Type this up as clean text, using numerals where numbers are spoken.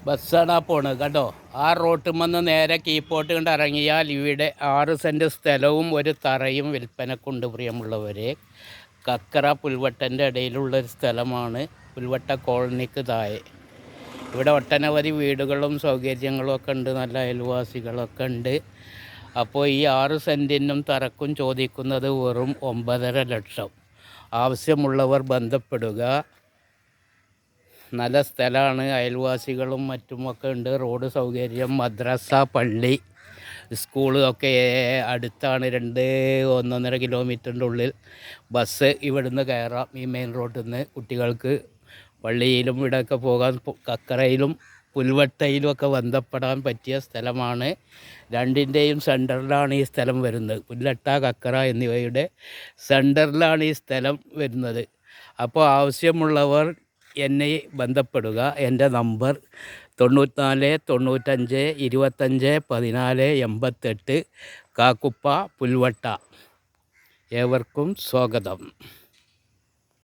ബസ്സാണ് ആ പോണത് കേട്ടോ. ആ റോട്ടുമെന്ന് നേരെ കീപ്പോട്ട് കൊണ്ട് ഇറങ്ങിയാൽ ഇവിടെ 6 സെൻറ്റ് സ്ഥലവും ഒരു തറയും വിൽപ്പനക്കുണ്ട്. പ്രിയമുള്ളവരെ, കക്കറ പുൽവട്ടൻ്റെ ഇടയിലുള്ളൊരു സ്ഥലമാണ്. പുൽവട്ട കോളനിക്ക് താഴെ ഇവിടെ ഒട്ടനവധി വീടുകളും സൗകര്യങ്ങളും ഒക്കെ ഉണ്ട്, നല്ല അയൽവാസികളൊക്കെ ഉണ്ട്. അപ്പോൾ ഈ 6 സെൻറ്റിനും തറക്കും ചോദിക്കുന്നത് വെറും 9.5 ലക്ഷം. ആവശ്യമുള്ളവർ ബന്ധപ്പെടുക. നല്ല സ്ഥലമാണ്, അയൽവാസികളും മറ്റുമൊക്കെ ഉണ്ട്, റോഡ് സൗകര്യം, മദ്രസ, പള്ളി, സ്കൂൾ ഒക്കെ അടുത്താണ്. 1-1.5 കിലോമീറ്ററിൻ്റെ ഉള്ളിൽ ബസ് ഇവിടുന്ന് കയറാം. ഈ മെയിൻ റോഡിൽ നിന്ന് കുട്ടികൾക്ക് പള്ളിയിലും ഇവിടെയൊക്കെ പോകാൻ, കക്കറയിലും പുൽവട്ടയിലും ഒക്കെ ബന്ധപ്പെടാൻ പറ്റിയ സ്ഥലമാണ്. രണ്ടിൻ്റെയും സെൻറ്ററിലാണ് ഈ സ്ഥലം വരുന്നത്. പുല്ലട്ട, കക്കറ എന്നിവയുടെ സെൻറ്ററിലാണ് ഈ സ്ഥലം വരുന്നത്. അപ്പോൾ ആവശ്യമുള്ളവർ എന്നെ ബന്ധപ്പെടുക. എൻ്റെ നമ്പർ 94 95 25 14 88, കാക്കുപ്പ, പുൽവട്ട. ഏവർക്കും സ്വാഗതം.